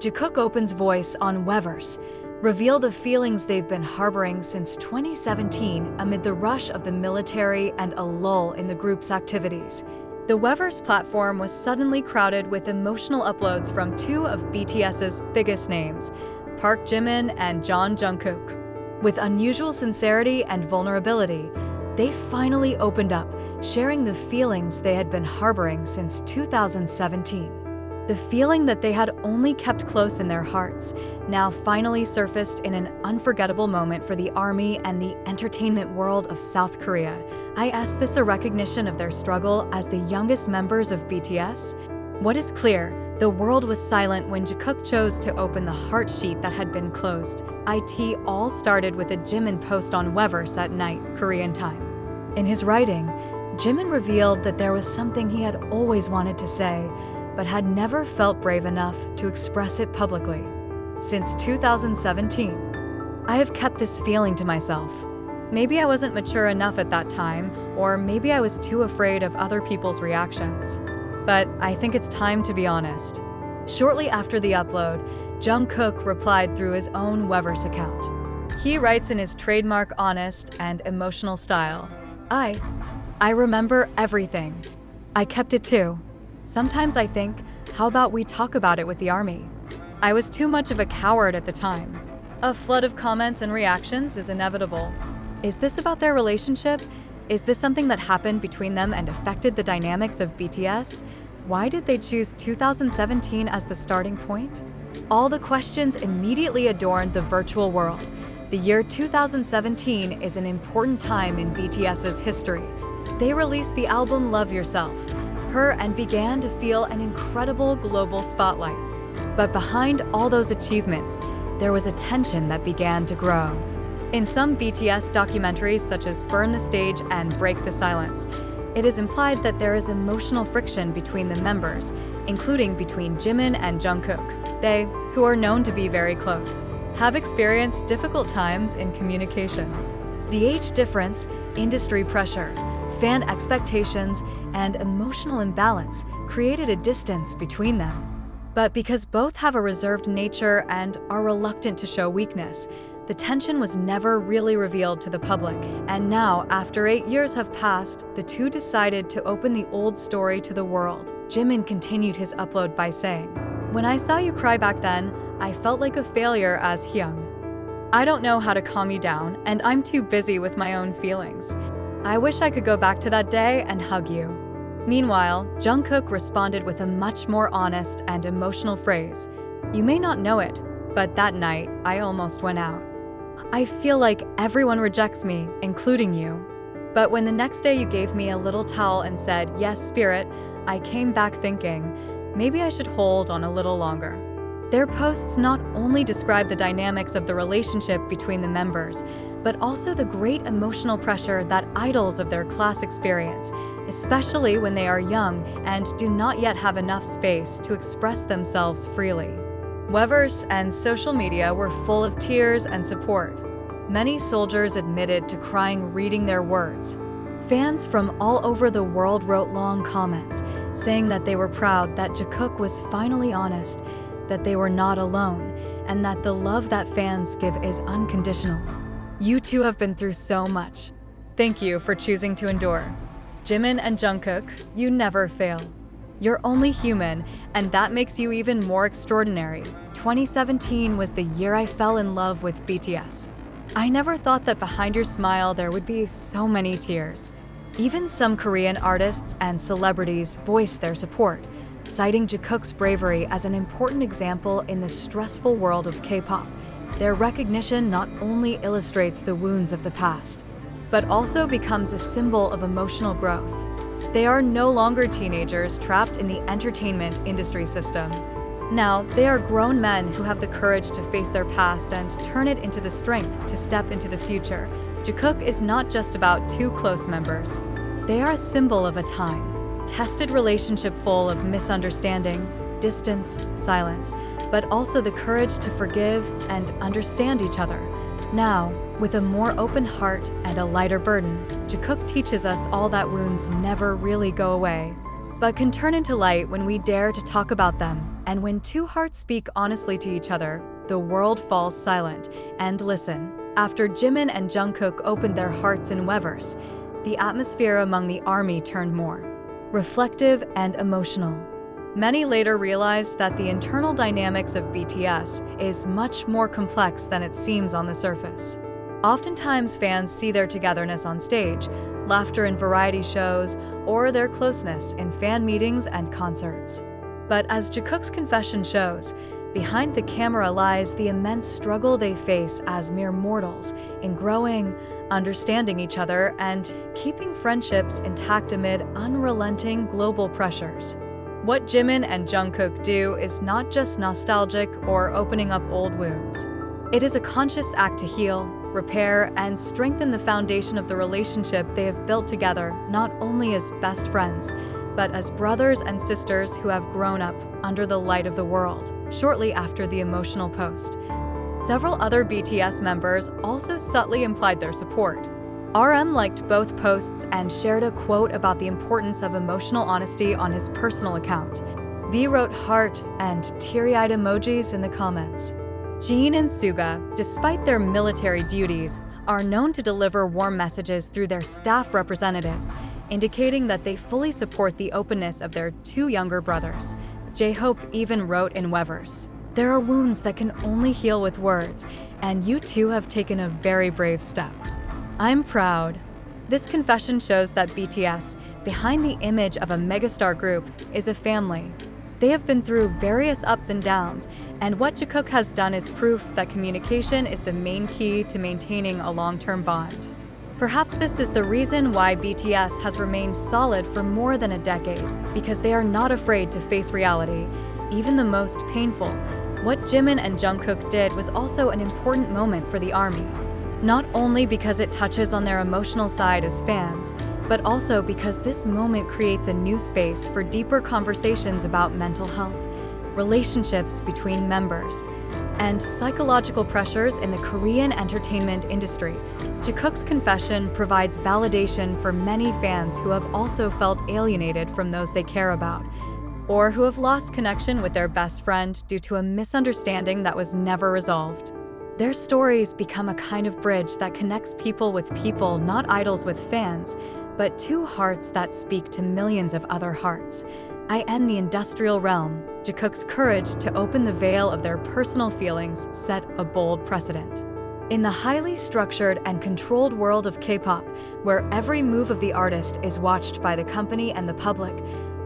Jikook opens voice on Weverse, reveal the feelings they've been harboring since 2017 amid the rush of the military and a lull in the group's activities. The Weverse platform was suddenly crowded with emotional uploads from two of BTS's biggest names, Park Jimin and Jungkook. With unusual sincerity and vulnerability, they finally opened up, sharing the feelings they had been harboring since 2017. The feeling that they had only kept close in their hearts now finally surfaced in an unforgettable moment for the ARMY and the entertainment world of South Korea. I asked this a recognition of their struggle as the youngest members of BTS? What is clear, the world was silent when Jikook chose to open the heart sheet that had been closed. It all started with a Jimin post on Weverse at night, Korean time. In his writing, Jimin revealed that there was something he had always wanted to say, but had never felt brave enough to express it publicly. Since 2017, I have kept this feeling to myself. Maybe I wasn't mature enough at that time, or maybe I was too afraid of other people's reactions. But I think it's time to be honest. Shortly after the upload, Jungkook replied through his own Weverse account. He writes in his trademark honest and emotional style, I remember everything. I kept it too. Sometimes I think, how about we talk about it with the ARMY? I was too much of a coward at the time. A flood of comments and reactions is inevitable. Is this about their relationship? Is this something that happened between them and affected the dynamics of BTS? Why did they choose 2017 as the starting point? All the questions immediately adorned the virtual world. The year 2017 is an important time in BTS's history. They released the album Love Yourself, and began to feel an incredible global spotlight. But behind all those achievements, there was a tension that began to grow. In some BTS documentaries such as Burn the Stage and Break the Silence, it is implied that there is emotional friction between the members, including between Jimin and Jungkook. They, who are known to be very close, have experienced difficult times in communication. The age difference, industry pressure, fan expectations, and emotional imbalance created a distance between them. But because both have a reserved nature and are reluctant to show weakness, the tension was never really revealed to the public. And now, after 8 years have passed, the two decided to open the old story to the world. Jimin continued his upload by saying, "When I saw you cry back then, I felt like a failure as Hyung. I don't know how to calm you down, and I'm too busy with my own feelings. I wish I could go back to that day and hug you." Meanwhile, Jungkook responded with a much more honest and emotional phrase. "You may not know it, but that night, I almost went out. I feel like everyone rejects me, including you. But when the next day you gave me a little towel and said, 'Yes, spirit,' I came back thinking, maybe I should hold on a little longer." Their posts not only describe the dynamics of the relationship between the members, but also the great emotional pressure that idols of their class experience, especially when they are young and do not yet have enough space to express themselves freely. Weverse and social media were full of tears and support. Many soldiers admitted to crying reading their words. Fans from all over the world wrote long comments, saying that they were proud that Jikook was finally honest, that they were not alone, and that the love that fans give is unconditional. You two have been through so much. Thank you for choosing to endure. Jimin and Jungkook, you never fail. You're only human, and that makes you even more extraordinary. 2017 was the year I fell in love with BTS. I never thought that behind your smile there would be so many tears. Even some Korean artists and celebrities voiced their support, citing Jikook's bravery as an important example in the stressful world of K-pop. Their recognition not only illustrates the wounds of the past, but also becomes a symbol of emotional growth. They are no longer teenagers trapped in the entertainment industry system. Now, they are grown men who have the courage to face their past and turn it into the strength to step into the future. Jikook is not just about two close members. They are a symbol of a time-tested relationship full of misunderstanding, distance, silence, but also the courage to forgive and understand each other. Now, with a more open heart and a lighter burden, Jikook teaches us all that wounds never really go away, but can turn into light when we dare to talk about them. And when two hearts speak honestly to each other, the world falls silent. And listen, after Jimin and Jungkook opened their hearts in Weverse, the atmosphere among the army turned more reflective and emotional. Many later realized that the internal dynamics of BTS is much more complex than it seems on the surface. Oftentimes, fans see their togetherness on stage, laughter in variety shows, or their closeness in fan meetings and concerts. But as Jikook's confession shows, behind the camera lies the immense struggle they face as mere mortals in growing, understanding each other, and keeping friendships intact amid unrelenting global pressures. What Jimin and Jungkook do is not just nostalgic or opening up old wounds. It is a conscious act to heal, repair, and strengthen the foundation of the relationship they have built together, not only as best friends, but as brothers and sisters who have grown up under the light of the world. Shortly after the emotional post, several other BTS members also subtly implied their support. RM liked both posts and shared a quote about the importance of emotional honesty on his personal account. V wrote heart and teary-eyed emojis in the comments. Jin and Suga, despite their military duties, are known to deliver warm messages through their staff representatives, indicating that they fully support the openness of their two younger brothers. J-Hope even wrote in Weverse, "There are wounds that can only heal with words, and you two have taken a very brave step. I'm proud." This confession shows that BTS, behind the image of a megastar group, is a family. They have been through various ups and downs, and what Jikook has done is proof that communication is the main key to maintaining a long-term bond. Perhaps this is the reason why BTS has remained solid for more than a decade, because they are not afraid to face reality, even the most painful. What Jimin and Jungkook did was also an important moment for the ARMY, not only because it touches on their emotional side as fans, but also because this moment creates a new space for deeper conversations about mental health, relationships between members, and psychological pressures in the Korean entertainment industry. Jikook's confession provides validation for many fans who have also felt alienated from those they care about, or who have lost connection with their best friend due to a misunderstanding that was never resolved. Their stories become a kind of bridge that connects people with people, not idols with fans, but two hearts that speak to millions of other hearts. I end the industrial realm. Jikook's courage to open the veil of their personal feelings set a bold precedent. In the highly structured and controlled world of K-pop, where every move of the artist is watched by the company and the public,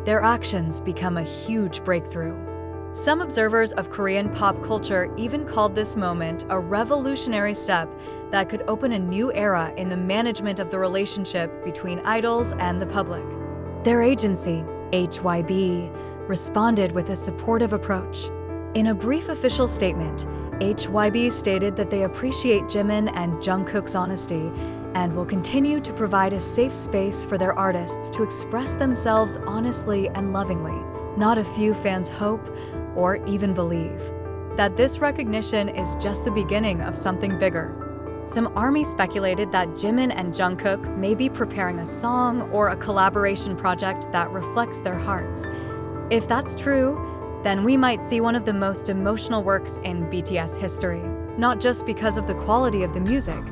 their actions become a huge breakthrough. Some observers of Korean pop culture even called this moment a revolutionary step that could open a new era in the management of the relationship between idols and the public. Their agency, HYB, responded with a supportive approach. In a brief official statement, HYB stated that they appreciate Jimin and Jungkook's honesty and will continue to provide a safe space for their artists to express themselves honestly and lovingly. Not a few fans hope, or even believe, that this recognition is just the beginning of something bigger. Some ARMY speculated that Jimin and Jungkook may be preparing a song or a collaboration project that reflects their hearts. If that's true, then we might see one of the most emotional works in BTS history, not just because of the quality of the music,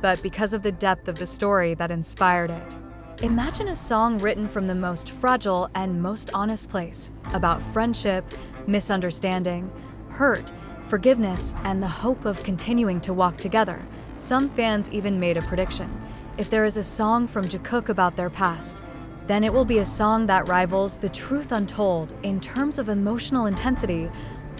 but because of the depth of the story that inspired it. Imagine a song written from the most fragile and most honest place, about friendship, misunderstanding, hurt, forgiveness, and the hope of continuing to walk together. Some fans even made a prediction. If there is a song from Jikook about their past, then it will be a song that rivals The Truth Untold in terms of emotional intensity,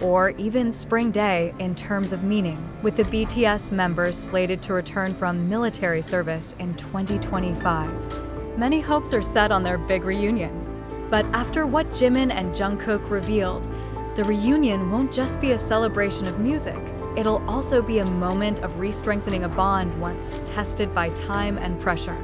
or even Spring Day in terms of meaning, with the BTS members slated to return from military service in 2025. Many hopes are set on their big reunion. But after what Jimin and Jungkook revealed, the reunion won't just be a celebration of music. It'll also be a moment of re-strengthening a bond once tested by time and pressure.